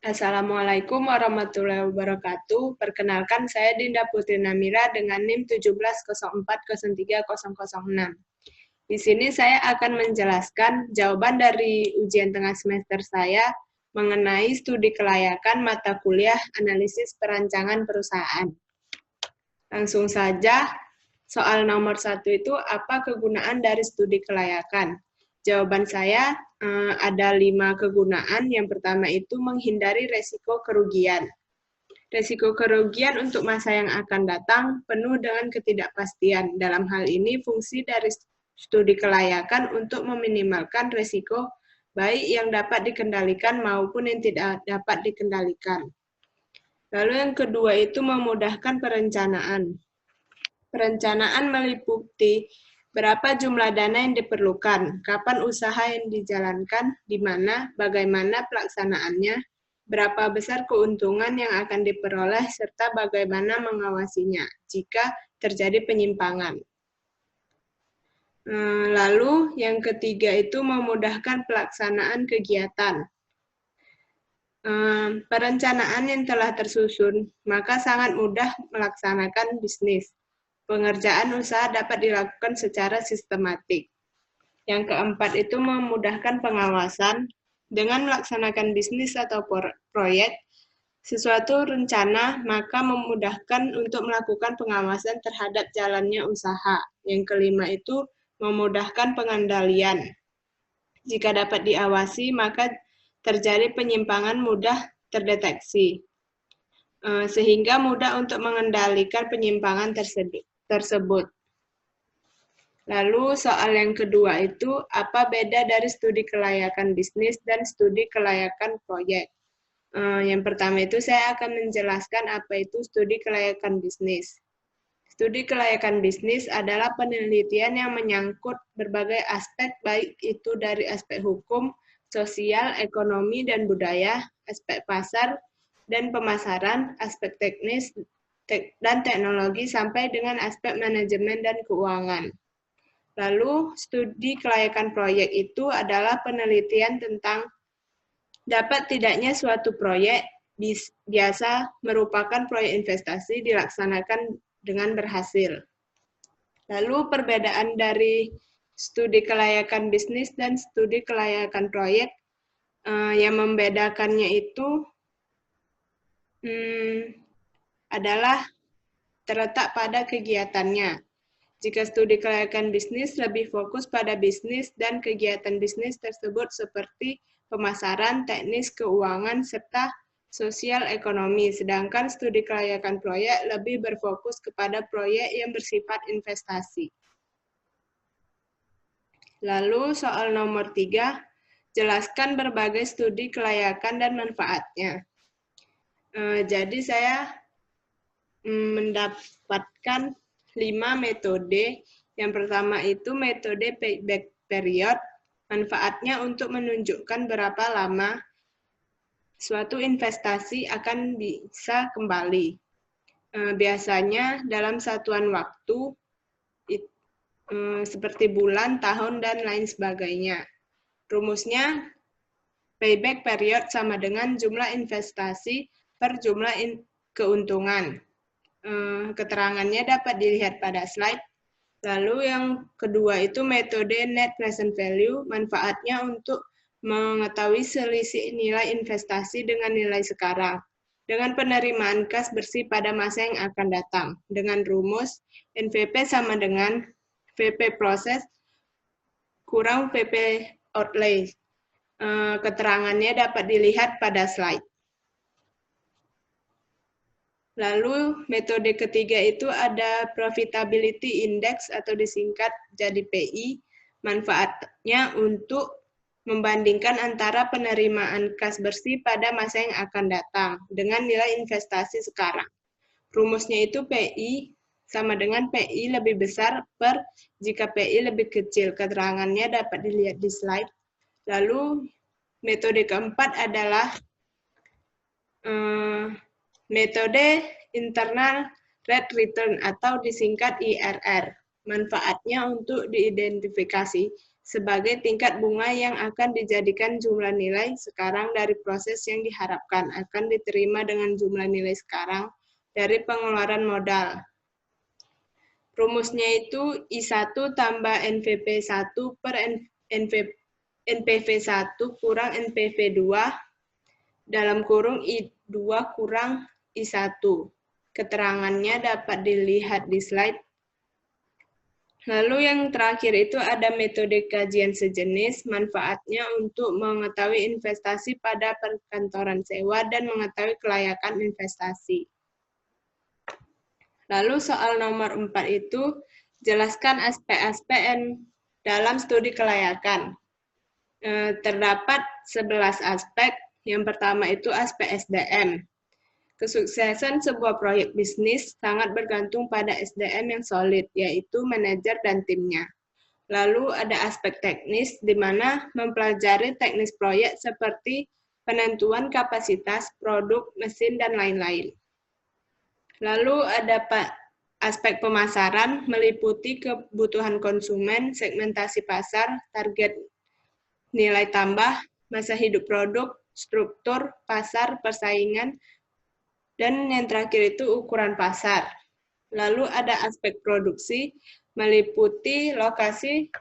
Assalamualaikum warahmatullahi wabarakatuh. Perkenalkan, saya Dinda Putri Namira dengan NIM 1704030006. Di sini saya akan menjelaskan jawaban dari ujian tengah semester saya mengenai studi kelayakan mata kuliah analisis perancangan perusahaan. Langsung saja, soal nomor 1 itu apa kegunaan dari studi kelayakan? Jawaban saya ada 5 kegunaan. Yang pertama itu menghindari resiko kerugian. Resiko kerugian untuk masa yang akan datang penuh dengan ketidakpastian. Dalam hal ini, fungsi dari studi kelayakan untuk meminimalkan resiko baik yang dapat dikendalikan maupun yang tidak dapat dikendalikan. Lalu yang kedua itu memudahkan perencanaan. Perencanaan meliputi berapa jumlah dana yang diperlukan, kapan usaha yang dijalankan, di mana, bagaimana pelaksanaannya, berapa besar keuntungan yang akan diperoleh, serta bagaimana mengawasinya jika terjadi penyimpangan. Lalu yang ketiga itu memudahkan pelaksanaan kegiatan. Perencanaan yang telah tersusun, maka sangat mudah melaksanakan bisnis. Pengerjaan usaha dapat dilakukan secara sistematik. Yang keempat itu memudahkan pengawasan. Dengan melaksanakan bisnis atau proyek, sesuatu rencana, maka memudahkan untuk melakukan pengawasan terhadap jalannya usaha. Yang kelima itu memudahkan pengendalian. Jika dapat diawasi, maka terjadi penyimpangan mudah terdeteksi, sehingga mudah untuk mengendalikan penyimpangan tersebut. Lalu soal yang kedua itu, apa beda dari studi kelayakan bisnis dan studi kelayakan proyek? Yang pertama itu saya akan menjelaskan apa itu studi kelayakan bisnis. Studi kelayakan bisnis adalah penelitian yang menyangkut berbagai aspek, baik itu dari aspek hukum, sosial, ekonomi, dan budaya, aspek pasar dan pemasaran, aspek teknis, dan teknologi, sampai dengan aspek manajemen dan keuangan. Lalu, studi kelayakan proyek itu adalah penelitian tentang dapat tidaknya suatu proyek biasa merupakan proyek investasi dilaksanakan dengan berhasil. Lalu, perbedaan dari studi kelayakan bisnis dan studi kelayakan proyek, yang membedakannya itu adalah terletak pada kegiatannya. Jika studi kelayakan bisnis lebih fokus pada bisnis dan kegiatan bisnis tersebut seperti pemasaran, teknis, keuangan, serta sosial ekonomi. Sedangkan studi kelayakan proyek lebih berfokus kepada proyek yang bersifat investasi. Lalu soal nomor 3, jelaskan berbagai studi kelayakan dan manfaatnya. Jadi saya mendapatkan 5 metode. Yang pertama itu metode payback period. Manfaatnya untuk menunjukkan berapa lama suatu investasi akan bisa kembali. Biasanya dalam satuan waktu seperti bulan, tahun, dan lain sebagainya. Rumusnya payback period sama dengan jumlah investasi per jumlah keuntungan. Keterangannya dapat dilihat pada slide. Lalu yang kedua itu metode net present value. Manfaatnya untuk mengetahui selisih nilai investasi dengan nilai sekarang, dengan penerimaan kas bersih pada masa yang akan datang. Dengan rumus NVP sama dengan VP proses kurang VP outlay. Keterangannya dapat dilihat pada slide. Lalu metode ketiga itu ada profitability index atau disingkat jadi PI. Manfaatnya untuk membandingkan antara penerimaan kas bersih pada masa yang akan datang dengan nilai investasi sekarang. Rumusnya itu PI sama dengan PI lebih besar per jika PI lebih kecil. Keterangannya dapat dilihat di slide. Lalu metode keempat adalah metode internal rate return atau disingkat IRR. Manfaatnya untuk diidentifikasi sebagai tingkat bunga yang akan dijadikan jumlah nilai sekarang dari proses yang diharapkan akan diterima dengan jumlah nilai sekarang dari pengeluaran modal. Rumusnya itu I1 tambah NVP1 per NPV1 kurang NPV2 dalam kurung I2 kurang I1. Keterangannya dapat dilihat di slide. Lalu yang terakhir itu ada metode kajian sejenis, manfaatnya untuk mengetahui investasi pada perkantoran sewa dan mengetahui kelayakan investasi. Lalu soal nomor 4 itu, jelaskan aspek-aspek dalam studi kelayakan. Terdapat 11 aspek. Yang pertama itu aspek SDM. Kesuksesan sebuah proyek bisnis sangat bergantung pada SDM yang solid, yaitu manajer dan timnya. Lalu ada aspek teknis, di mana mempelajari teknis proyek seperti penentuan kapasitas, produk, mesin, dan lain-lain. Lalu ada aspek pemasaran, meliputi kebutuhan konsumen, segmentasi pasar, target nilai tambah, masa hidup produk, struktur, pasar, persaingan, dan yang terakhir itu ukuran pasar. Lalu ada aspek produksi, meliputi lokasi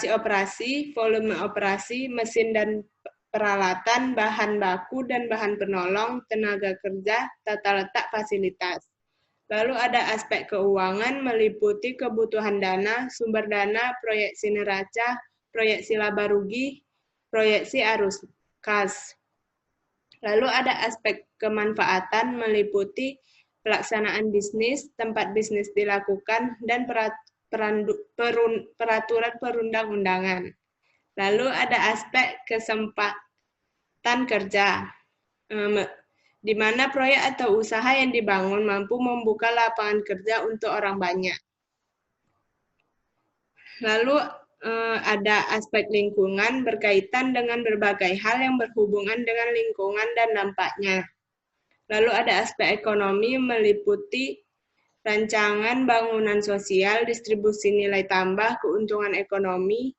operasi, volume operasi, mesin dan peralatan, bahan baku dan bahan penolong, tenaga kerja, tata letak fasilitas. Lalu ada aspek keuangan, meliputi kebutuhan dana, sumber dana, proyeksi neraca, proyeksi laba rugi, proyeksi arus kas. Lalu ada aspek kemanfaatan, meliputi pelaksanaan bisnis, tempat bisnis dilakukan, dan peraturan perundang-undangan. Lalu ada aspek kesempatan kerja, di mana proyek atau usaha yang dibangun mampu membuka lapangan kerja untuk orang banyak. Lalu ada aspek lingkungan berkaitan dengan berbagai hal yang berhubungan dengan lingkungan dan dampaknya. Lalu ada aspek ekonomi meliputi rancangan bangunan sosial, distribusi nilai tambah, keuntungan ekonomi,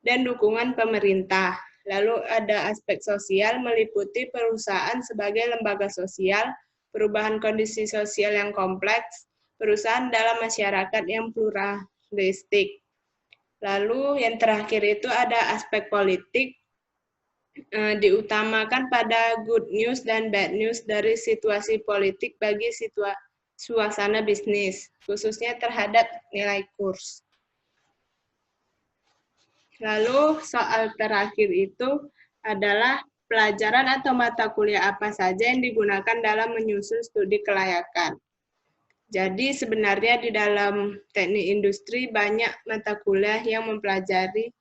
dan dukungan pemerintah. Lalu ada aspek sosial meliputi perusahaan sebagai lembaga sosial, perubahan kondisi sosial yang kompleks, perusahaan dalam masyarakat yang pluralistik. Lalu yang terakhir itu ada aspek politik, diutamakan pada good news dan bad news dari situasi politik bagi suasana bisnis, khususnya terhadap nilai kurs. Lalu soal terakhir itu adalah pelajaran atau mata kuliah apa saja yang digunakan dalam menyusun studi kelayakan. Jadi sebenarnya di dalam teknik industri banyak mata kuliah yang mempelajari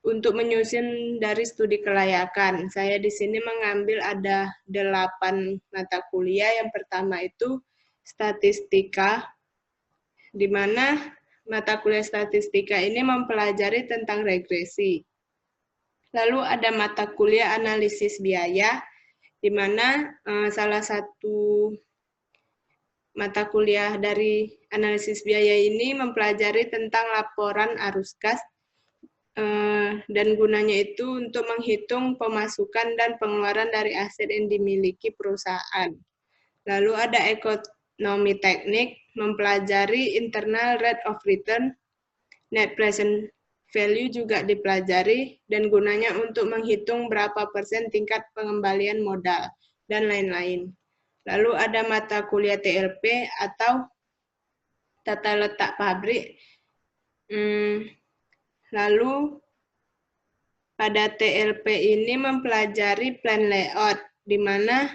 untuk menyusun dari studi kelayakan. Saya di sini mengambil ada 8 mata kuliah. Yang pertama itu statistika, di mana mata kuliah statistika ini mempelajari tentang regresi. Lalu ada mata kuliah analisis biaya, di mana salah satu mata kuliah dari analisis biaya ini mempelajari tentang laporan arus kas, dan gunanya itu untuk menghitung pemasukan dan pengeluaran dari aset yang dimiliki perusahaan. Lalu ada ekonomi teknik, mempelajari internal rate of return, net present value juga dipelajari, dan gunanya untuk menghitung berapa persen tingkat pengembalian modal, dan lain-lain. Lalu ada mata kuliah TLP atau tata letak pabrik. Lalu pada TLP ini mempelajari plan layout, di mana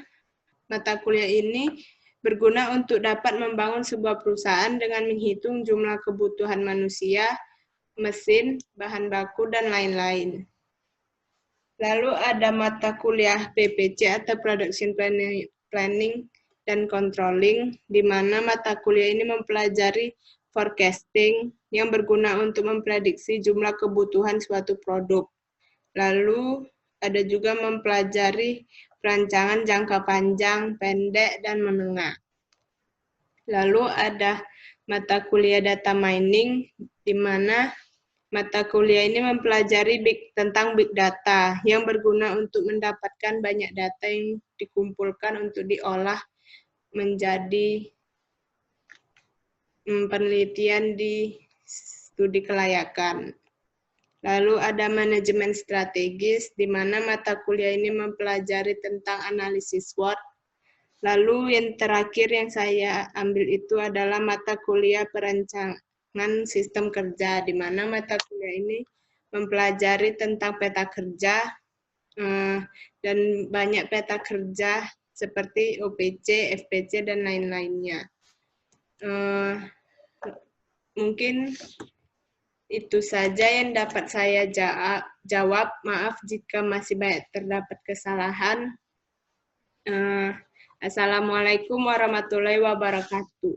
mata kuliah ini berguna untuk dapat membangun sebuah perusahaan dengan menghitung jumlah kebutuhan manusia, mesin, bahan baku, dan lain-lain. Lalu ada mata kuliah PPC atau Production Planning dan Controlling, di mana mata kuliah ini mempelajari forecasting yang berguna untuk memprediksi jumlah kebutuhan suatu produk. Lalu ada juga mempelajari perancangan jangka panjang, pendek, dan menengah. Lalu ada mata kuliah data mining, di mana mata kuliah ini mempelajari tentang big data yang berguna untuk mendapatkan banyak data yang dikumpulkan untuk diolah menjadi penelitian di studi kelayakan. Lalu ada manajemen strategis, di mana mata kuliah ini mempelajari tentang analisis SWOT. Lalu yang terakhir yang saya ambil itu adalah mata kuliah perancangan sistem kerja, di mana mata kuliah ini mempelajari tentang peta kerja dan banyak peta kerja seperti OPC, FPC, dan lain-lainnya. Mungkin itu saja yang dapat saya jawab. Maaf jika masih banyak terdapat kesalahan. Assalamualaikum warahmatullahi wabarakatuh.